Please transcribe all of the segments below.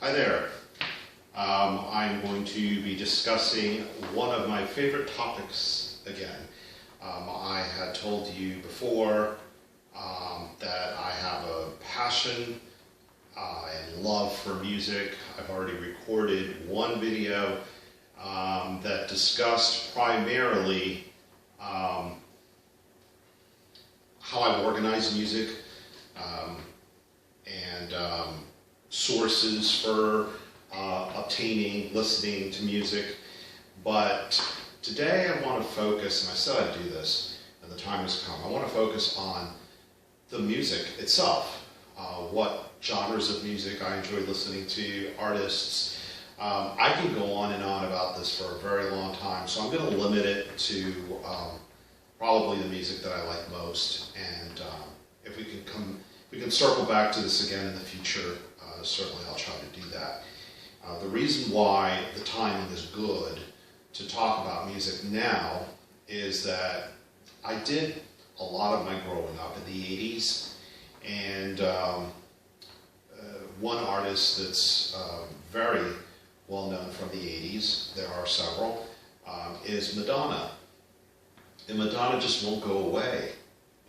Hi there. I'm going to be discussing one of my favorite topics again. I had told you before that I have a passion and love for music. I've already recorded one video that discussed primarily how I organize music and sources for obtaining, listening to music. But today I want to focus, and I said I'd do this, and the time has come, I want to focus on the music itself. What genres of music I enjoy listening to, artists. I can go on and on about this for a very long time, so I'm going to limit it to probably the music that I like most. And if we can circle back to this again in the future, certainly I'll try to do that. The reason why the timing is good to talk about music now is that I did a lot of my growing up in the 80s, and one artist that's very well known from the 80s, there are several, is Madonna. And Madonna just won't go away,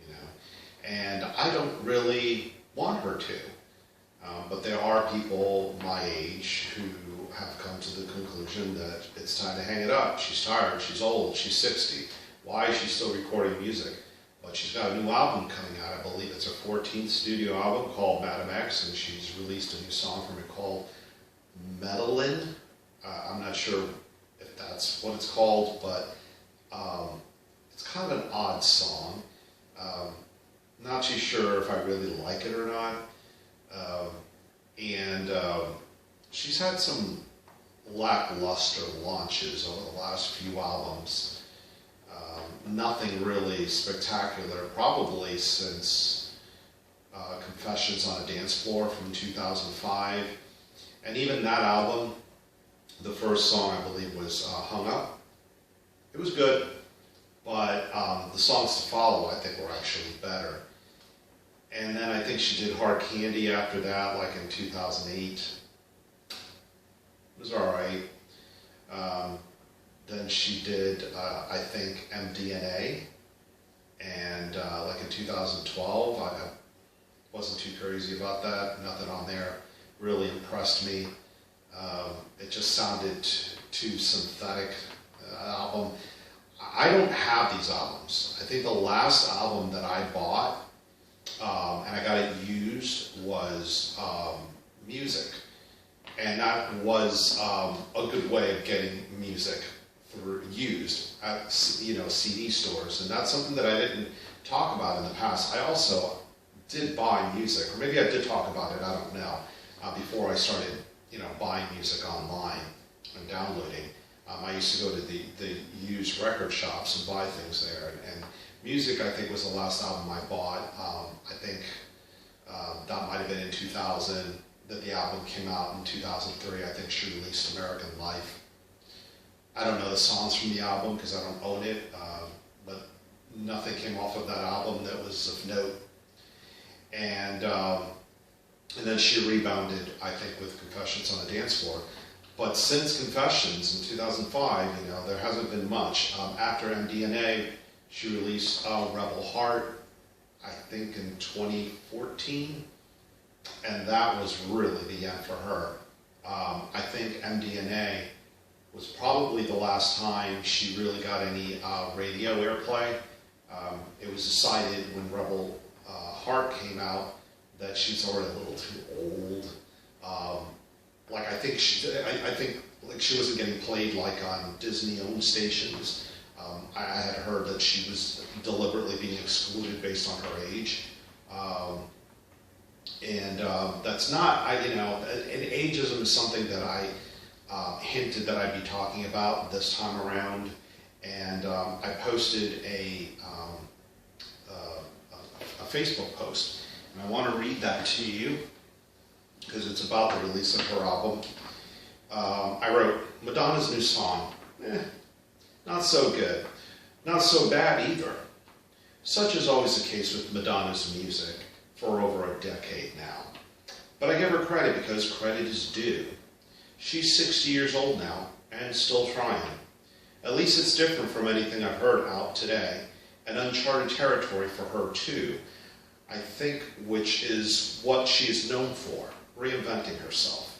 you know, and I don't really want her to. But there are people my age who have come to the conclusion that it's time to hang it up. She's tired, she's old, she's 60. Why is she still recording music? But she's got a new album coming out. I believe it's her 14th studio album called Madame X, and she's released a new song from it called Medellin. I'm not sure if that's what it's called, but it's kind of an odd song. Not too sure if I really like it or not. She's had some lackluster launches over the last few albums. Nothing really spectacular, probably since Confessions on a Dance Floor from 2005. And even that album, the first song I believe was Hung Up. It was good, but the songs to follow I think were actually better. And then I think she did Hard Candy after that, like in 2008. It was alright. Then she did, I think, MDNA. And like in 2012, I wasn't too crazy about that. Nothing on there really impressed me. It just sounded too synthetic album. I don't have these albums. I think the last album that I bought, and I got it used, was Music. And that was a good way of getting music used at CD stores. And that's something that I didn't talk about in the past. I also did buy music, or maybe I did talk about it, I don't know, before I started buying music online and downloading. I used to go to the used record shops and buy things there. And Music, I think, was the last album I bought. I think that might have been in 2000, that the album came out in 2003. I think she released American Life. I don't know the songs from the album because I don't own it, but nothing came off of that album that was of note. And then she rebounded, I think, with Confessions on the Dance Floor. But since Confessions in 2005, there hasn't been much. After MDNA, she released Rebel Heart, I think in 2014, and that was really the end for her. I think MDNA was probably the last time she really got any radio airplay. It was decided when Rebel Heart came out that she's already a little too old. I think she wasn't getting played like on Disney-owned stations. I had heard that she was deliberately being excluded based on her age. That's not, and ageism is something that I hinted that I'd be talking about this time around. And I posted a Facebook post, and I want to read that to you because it's about the release of her album. I wrote, Madonna's new song, not so good, not so bad either. Such is always the case with Madonna's music for over a decade now. But I give her credit because credit is due. She's 60 years old now and still trying. At least it's different from anything I've heard out today, and uncharted territory for her too, I think, which is what she is known for, reinventing herself.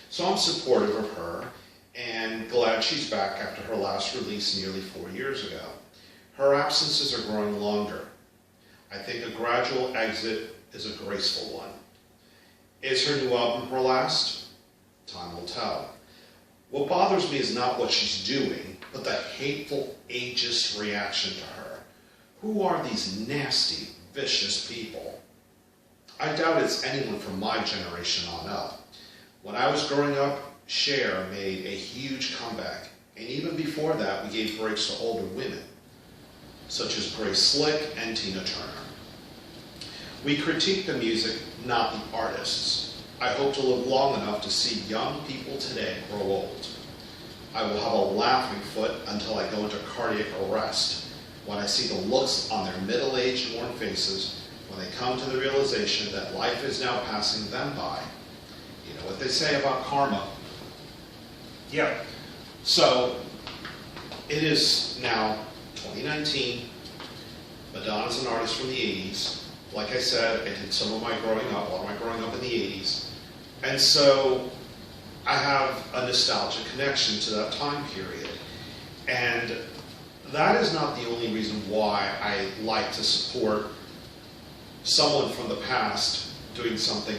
So I'm supportive of her and glad she's back after her last release nearly 4 years ago. Her absences are growing longer. I think a gradual exit is a graceful one. Is her new album her last? Time will tell. What bothers me is not what she's doing, but the hateful, ageist reaction to her. Who are these nasty, vicious people? I doubt it's anyone from my generation on up. When I was growing up, Cher made a huge comeback, and even before that, we gave breaks to older women, such as Grace Slick and Tina Turner. We critique the music, not the artists. I hope to live long enough to see young people today grow old. I will have a laughing foot until I go into cardiac arrest when I see the looks on their middle-aged, worn faces when they come to the realization that life is now passing them by. You know what they say about karma. Yeah. So, it is now 2019. Madonna's an artist from the 80s. Like I said, I did some of my growing up, a lot of my growing up in the 80s. And so, I have a nostalgic connection to that time period. And that is not the only reason why I like to support someone from the past doing something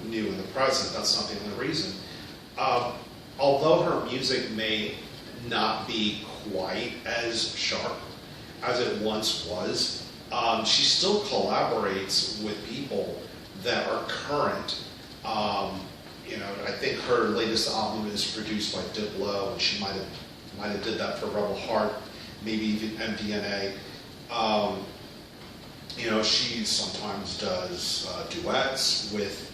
new in the present. That's not the only reason. Although her music may not be quite as sharp as it once was, she still collaborates with people that are current. I think her latest album is produced by Diplo, and she might have did that for Rebel Heart, maybe even MDNA. She sometimes does duets with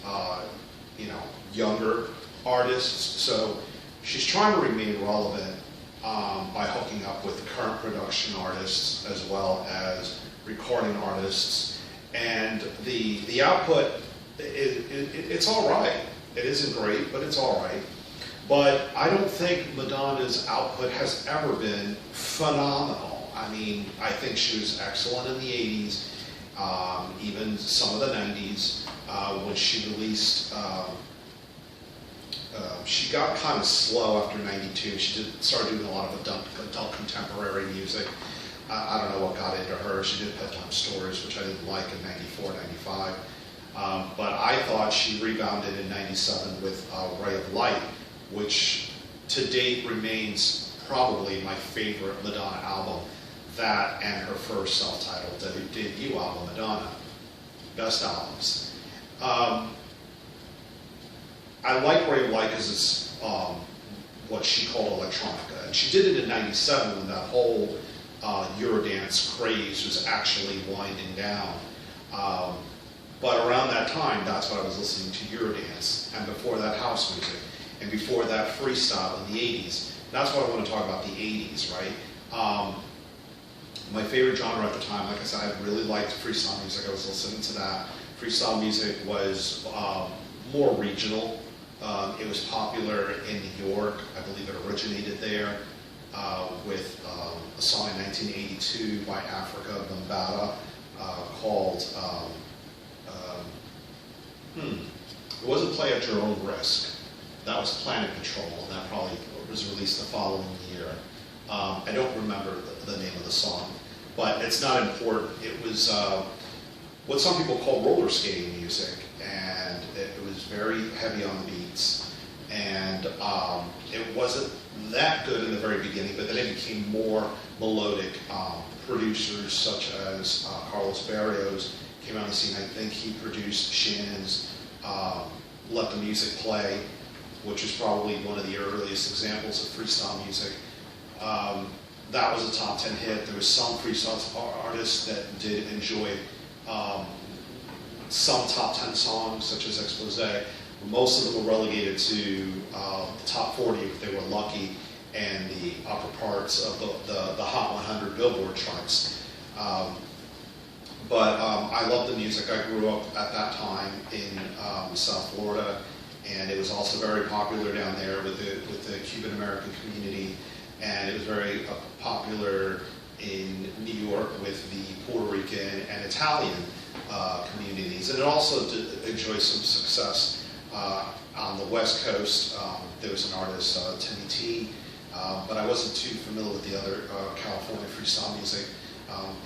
younger artists. So she's trying to remain relevant by hooking up with current production artists as well as recording artists. And the output, it's all right. It isn't great, but it's all right. But I don't think Madonna's output has ever been phenomenal. I mean, I think she was excellent in the 80s, even some of the 90s, when she released, she got kind of slow after 92. She started doing a lot of adult contemporary music. I don't know what got into her. She did Bedtime Stories, which I didn't like in 94, 95. But I thought she rebounded in 97 with Ray of Light, which to date remains probably my favorite Madonna album. That and her first self-titled debut album, Madonna. Best albums. I like Ray of Light because it's what she called electronica. And she did it in 97 when that whole Eurodance craze was actually winding down. But around that time, that's when I was listening to Eurodance, and before that, house music, and before that, freestyle in the 80s. That's what I want to talk about, the 80s, right? My favorite genre at the time, like I said, I really liked freestyle music. I was listening to that. Freestyle music was more regional. It was popular in New York. I believe it originated there with a song in 1982 by Africa Bambaataa called... It wasn't Play at Your Own Risk. That was Planet Control, and that probably was released the following year. I don't remember the name of the song, but it's not important. It was what some people call roller skating music, and it was very heavy on the beats, and it wasn't that good in the very beginning, but then it became more melodic. Producers such as Carlos Barrios came out on the scene. I think he produced Shannon's Let the Music Play, which was probably one of the earliest examples of freestyle music. That was a top 10 hit. There was some freestyle artists that did enjoy some top 10 songs, such as Exposé. Most of them were relegated to the top 40 if they were lucky, and the upper parts of the Hot 100 Billboard charts. But I love the music. I grew up at that time in South Florida, and it was also very popular down there with the Cuban American community, and it was very popular in New York with the Puerto Rican and Italian communities, and it also did enjoy some success on the West Coast. There was an artist, Timmy T, but I wasn't too familiar with the other California freestyle music.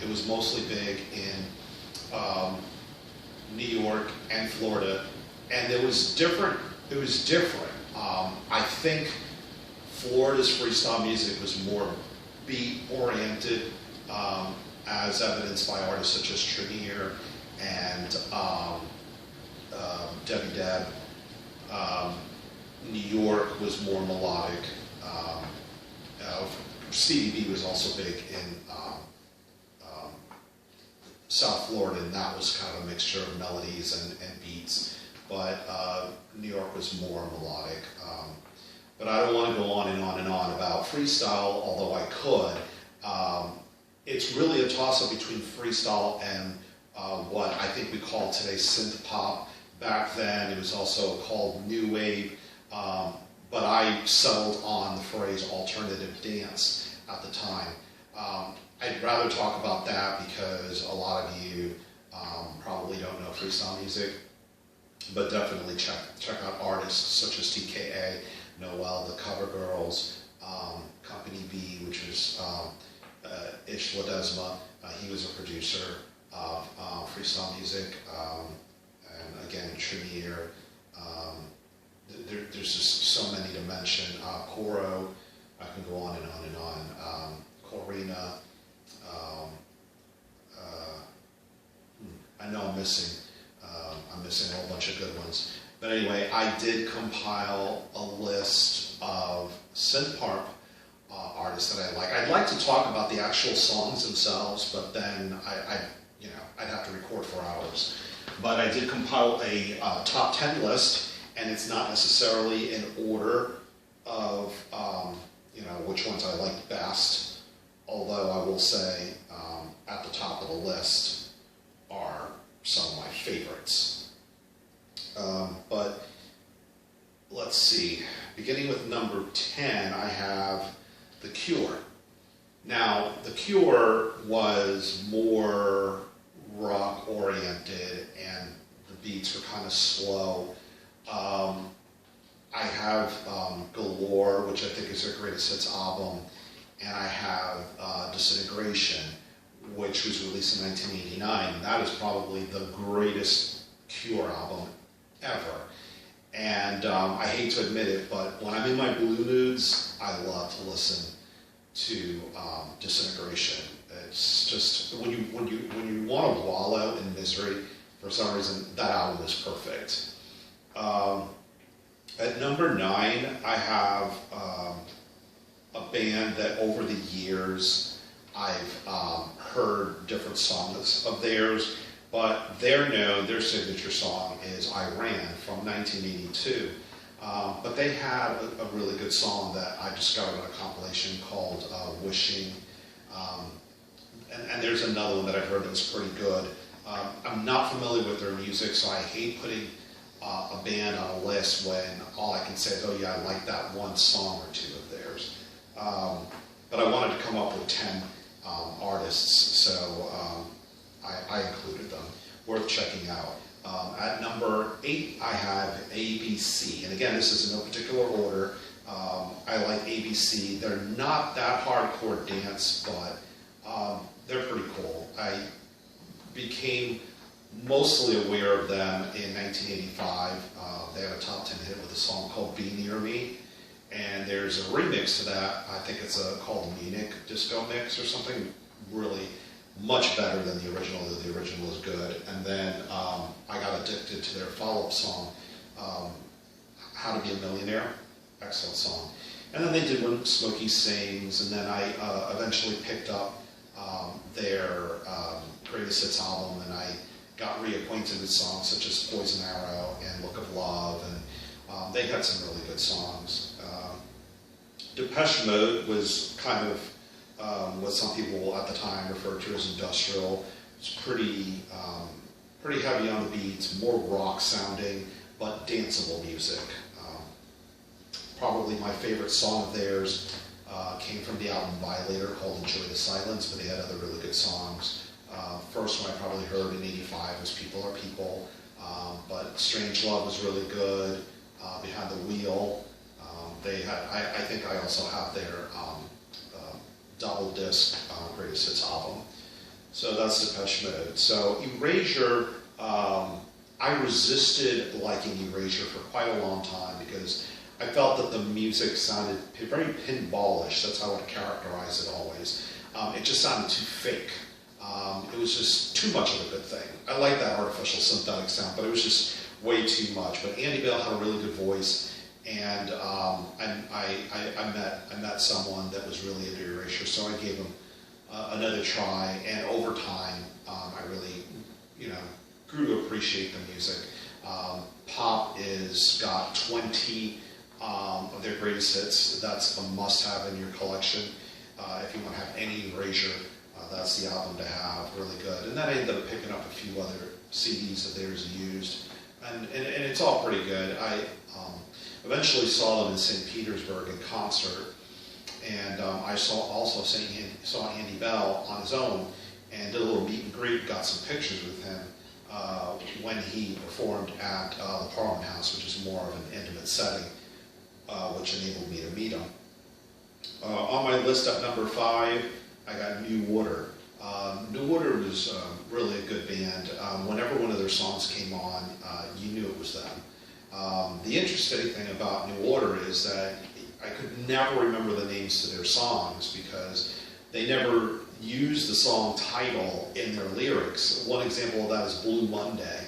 It was mostly big in New York and Florida, and it was different. I think Florida's freestyle music was more beat-oriented, as evidenced by artists such as Trinier and Debbie Deb. New York was more melodic. Stevie B was also big in South Florida, and that was kind of a mixture of melodies and beats. But New York was more melodic. But I don't want to go on and on and on about freestyle, although I could. It's really a toss-up between freestyle and what I think we call today synth pop. Back then, it was also called new wave, but I settled on the phrase alternative dance at the time. I'd rather talk about that because a lot of you probably don't know freestyle music, but definitely check out artists such as TKA, Noel, the Cover Girls, Company B, which was Ish Ledesma. He was a producer of freestyle music, and again, Trinier. There's just so many to mention. Coro, I can go on and on and on. Corina. I know I'm missing a whole bunch of good ones. But anyway, I did compile a list of synth-pop artists that I like. I'd like to talk about the actual songs themselves, but then I'd have to record for hours. But I did compile a top 10 list, and it's not necessarily in order of which ones I like best. Although I will say at the top of the list are some of my favorites. But let's see, beginning with number 10, I have The Cure. Now, The Cure was more rock oriented and the beats were kind of slow. I have Galore, which I think is their greatest hits album, and I have Disintegration, which was released in 1989. That is probably the greatest Cure album ever. And I hate to admit it, but when I'm in my blue moods, I love to listen to Disintegration. It's just when you want to wallow in misery, for some reason that album is perfect. At number 9, I have a band that over the years I've heard different songs of theirs, but their signature song is Iran from 1982. But they had a really good song that I discovered on a compilation called Wishing. And there's another one that I've heard that's pretty good. I'm not familiar with their music, so I hate putting a band on a list when all I can say is, oh yeah, I like that one song or two of theirs. But I wanted to come up with 10 artists, so I included them. Worth checking out. At number 8, I have ABC. And again, this is in no particular order. I like ABC. They're not that hardcore dance, but they're pretty cool. I became mostly aware of them in 1985. They had a top 10 hit with a song called Be Near Me. And there's a remix to that. I think it's called Munich Disco Mix or something, really much better than the original. The original is good. And then I got addicted to their follow-up song, How to Be a Millionaire. Excellent song. And then they did When Smokey Sings, and then I eventually picked up their greatest hits album, and I got reacquainted with songs such as Poison Arrow and Look of Love, and they had some really good songs. Depeche Mode was kind of what some people at the time referred to as industrial It's pretty heavy on the beats, more rock sounding, but danceable music. Probably my favorite song of theirs came from the album Violator, called Enjoy the Silence, but they had other really good songs. First one I probably heard in '85 was People Are People, but Strange Love was really good. Behind the Wheel, they had, I think I also have their double disc Greatest Hits album. So that's Depeche Mode. So Erasure, I resisted liking Erasure for quite a long time because I felt that the music sounded very pinballish. That's how I would characterize it always. It just sounded too fake. It was just too much of a good thing. I like that artificial synthetic sound, but it was just way too much. But Andy Bell had a really good voice, and I met someone that was really into Erasure, so I gave him another try. And over time, I really, grew to appreciate the music. Pop is got 20 of their greatest hits. That's a must-have in your collection. If you want to have any Erasure, that's the album to have, really good. And then I ended up picking up a few other CDs of theirs used, and it's all pretty good. I eventually saw them in St. Petersburg in concert, and I also saw Andy Bell on his own, and did a little meet and greet, got some pictures with him when he performed at the Parliament House, which is more of an intimate setting, which enabled me to meet him. On my list at number 5, I got New Order. New Order was really a good band. Whenever one of their songs came on, you knew it was them. The interesting thing about New Order is that I could never remember the names to their songs because they never used the song title in their lyrics. One example of that is Blue Monday.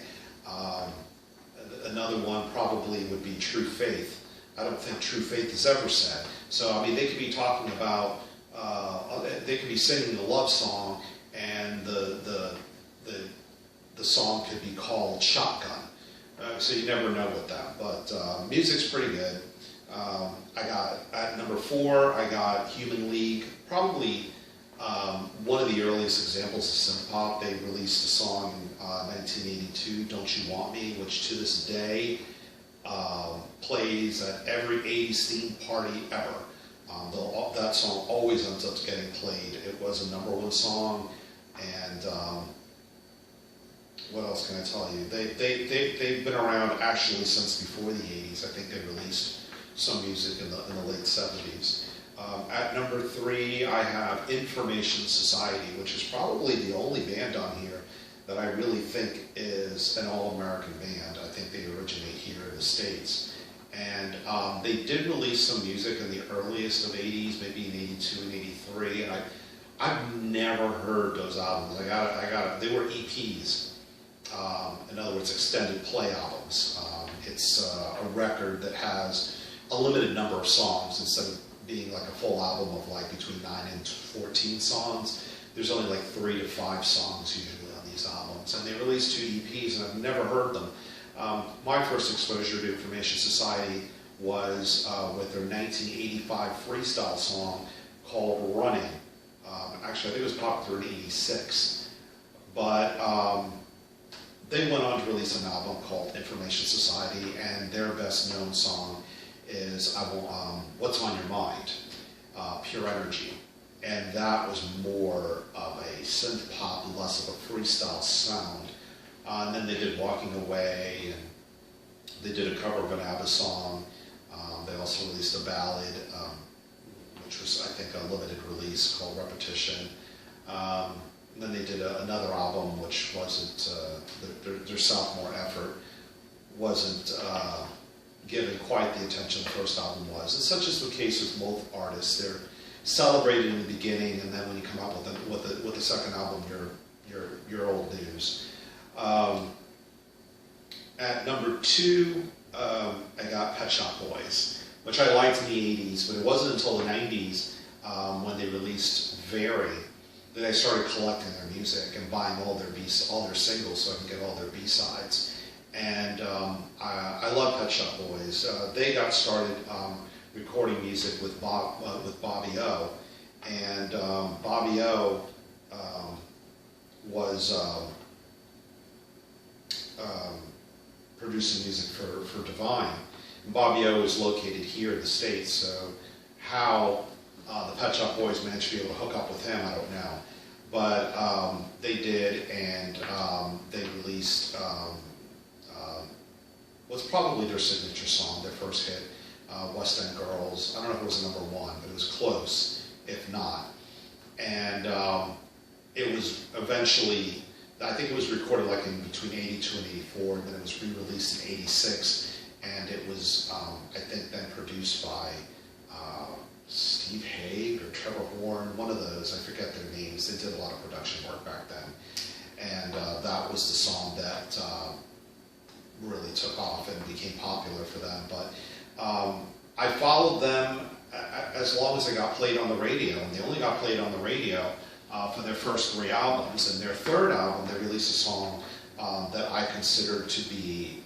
Another one probably would be True Faith. I don't think True Faith is ever said. So, I mean, they could be talking about, they could be singing a love song, and the song could be called Shotgun. So you never know with that, but music's pretty good. I got, at number 4, I got Human League, probably one of the earliest examples of synth pop. They released a song in 1982, Don't You Want Me, which to this day plays at every 80s theme party ever. That song always ends up getting played. It was a #1 song, and what else can I tell you? They've been around actually since before the 80s. I think they released some music in the late 70s. At number 3, I have Information Society, which is probably the only band on here that I really think is an all-American band. I think they originate here in the States. And they did release some music in the earliest of 80s, maybe in 82 and 83, and I've never heard those albums. They were EPs. In other words, extended play albums. It's a record that has a limited number of songs instead of being like a full album of like between 9 and 14 songs. There's only like 3 to 5 songs usually on these albums, and they released 2 EPs, and I've never heard them. My first exposure to Information Society was with their 1985 freestyle song called Running. Actually, I think it was popular in '86, but they went on to release an album called Information Society, and their best known song is What's on Your Mind, Pure Energy. And that was more of a synth pop, less of a freestyle sound. And then they did Walking Away, and they did a cover of an ABBA song. They also released a ballad, which was, I think, a limited release called Repetition. And then they did another album, which wasn't, their sophomore effort wasn't given quite the attention the first album was. And such is the case with both artists. They're celebrated in the beginning, and then when you come up with the second album, you're old news. At number 2, I got Pet Shop Boys, which I liked in the 80s, but it wasn't until the 90s when they released Very that I started collecting their music and buying all their singles so I can get all their B-sides. And I love Pet Shop Boys. They got started recording music with Bobby O, and Bobby O was producing music for Divine. And Bobby O is located here in the States, so how the Pet Shop Boys managed to be able to hook up with him, I don't know. But they did, and they released what's probably their signature song, their first hit, West End Girls. I don't know if it was #1, but it was close, if not. And it was eventually, I think it was recorded like in between 82 and 84, and then it was re-released in 86, and it was, I think, then produced by Steve Hague or Trevor Horn, one of those, I forget their names. They did a lot of production work back then. And that was the song that really took off and became popular for them. But I followed them as long as they got played on the radio, and they only got played on the radio for their first 3 albums. And their third album, they released a song that I considered to be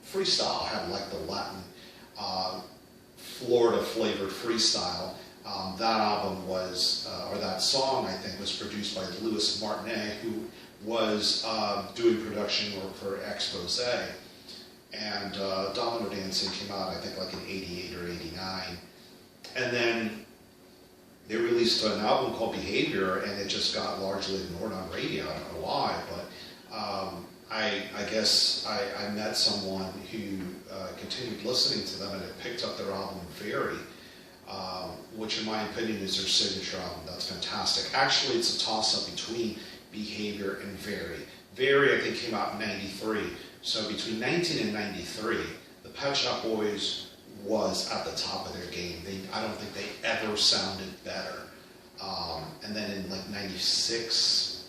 freestyle, had like the Latin Florida flavored freestyle. That album was, or that song I think, was produced by Louis Martinet, who was doing production work for Expose. And Domino Dancing came out, I think, like in 88 or 89. And then they released an album called Behavior, and it just got largely ignored on radio. I don't know why, but I guess I met someone who continued listening to them and had picked up their album Very, which in my opinion is their signature album. That's fantastic. Actually, it's a toss-up between Behavior and Very. Very, I think, came out in 93. So between 19 and 93, the Pet Shop Boys was at the top of their game. I don't think they ever sounded better. And then in like 96,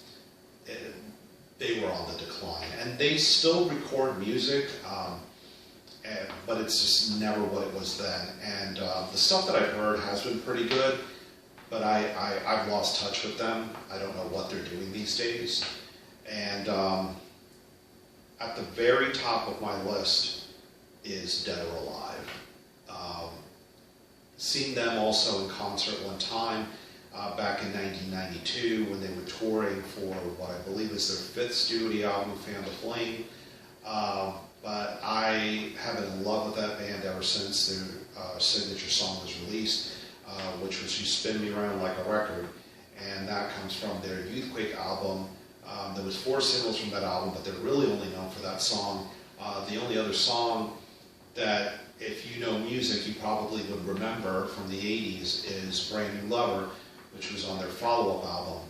they were on the decline. And they still record music, but it's just never what it was then. And the stuff that I've heard has been pretty good, but I've lost touch with them. I don't know what they're doing these days. And at the very top of my list is Dead or Alive. Seen them also in concert one time back in 1992 when they were touring for what I believe is their 5th studio album, Fan the Flame. But I have been in love with that band ever since their signature song was released, which was You Spin Me Around Like a Record. And that comes from their Youthquake album. There was 4 singles from that album, but they're really only known for that song. The only other song that, if you know music, you probably would remember from the 80s is Brand New Lover, which was on their follow-up album.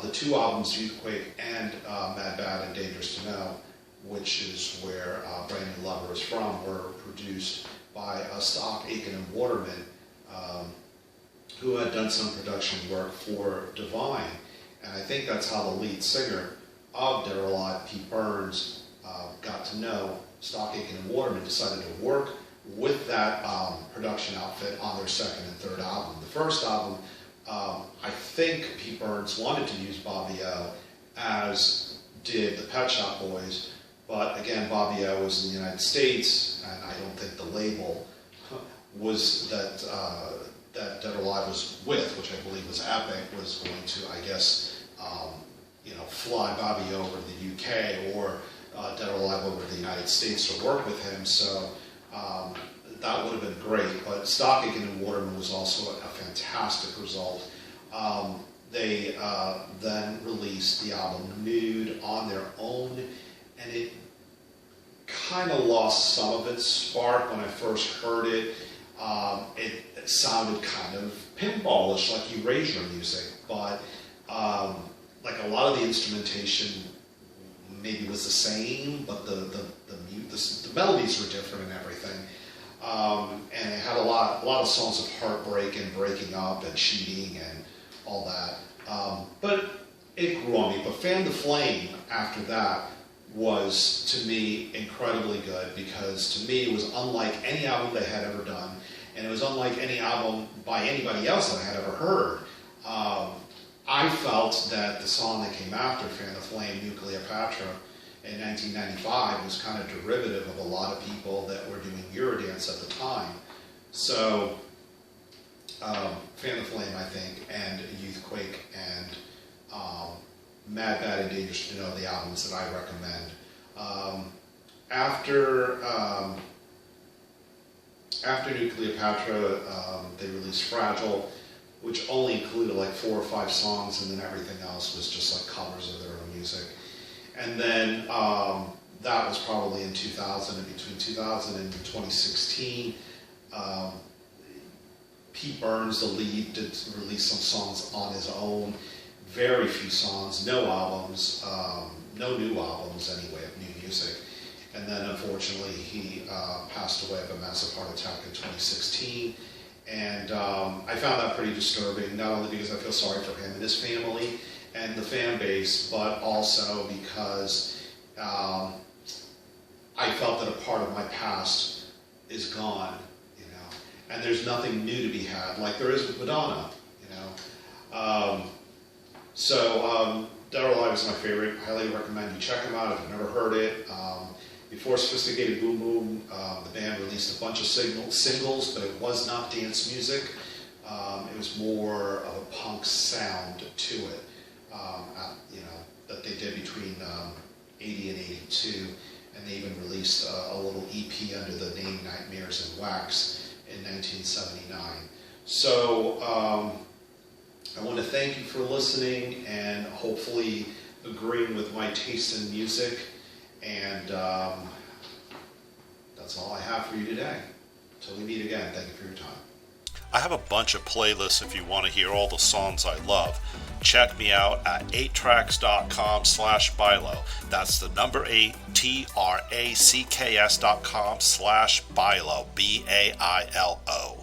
The 2 albums, Youthquake and Mad, Bad, and Dangerous to Know, which is where Brand New Lover is from, were produced by Stock, Aitken, and Waterman, who had done some production work for Divine. And I think that's how the lead singer of Dead or Alive, Pete Burns, got to know Stock, Aitken, and Waterman, decided to work with that production outfit on their 2nd and 3rd album. The first album, I think Pete Burns wanted to use Bobby O, as did the Pet Shop Boys, but again, Bobby O was in the United States, and I don't think the label was that Dead or Alive was with, which I believe was Epic, was going to, I guess, fly Bobby over to the UK or Dead or Alive over to the United States to work with him. So that would have been great. But Stock, Aitken, and Waterman was also a fantastic result. They then released the album Nude on their own, and it kind of lost some of its spark when I first heard it. It sounded kind of pinballish, like Erasure music, but like a lot of the instrumentation maybe was the same, but the melodies were different and everything. And it had a lot of songs of heartbreak and breaking up and cheating and all that. But it grew on me. But Fan the Flame after that was, to me, incredibly good, because to me it was unlike any album they had ever done, and it was unlike any album by anybody else that I had ever heard. I felt that the song that came after Fan the Flame, Nucleopatra, in 1995 was kind of derivative of a lot of people that were doing Eurodance at the time. So, Fan the Flame, I think, and Youthquake and Mad, Bad, and Dangerous to Know, the albums that I recommend. After New Cleopatra, they released Fragile, which only included like 4 or 5 songs, and then everything else was just like covers of their own music. And then that was probably in 2000, and between 2000 and 2016, Pete Burns, the lead, did release some songs on his own. Very few songs, no albums, no new albums anyway of new music. And then unfortunately he passed away of a massive heart attack in 2016. And I found that pretty disturbing, not only because I feel sorry for him and his family and the fan base, but also because I felt that a part of my past is gone, you know, and there's nothing new to be had, like there is with Madonna, you know. Dead or Alive is my favorite. I highly recommend you check them out if you've never heard it. Before Sophisticated Boom Boom, the band released a bunch of singles, but it was not dance music. It was more of a punk sound to it, you know, that they did between 80 and 82. And they even released a little EP under the name Nightmares and Wax in 1979. So I want to thank you for listening and hopefully agreeing with my taste in music. And that's all I have for you today. Until we meet again, thank you for your time. I have a bunch of playlists if you want to hear all the songs I love. Check me out at 8tracks.com/Bilo. That's the number 8, TRACKS.com/Bilo, BAILO.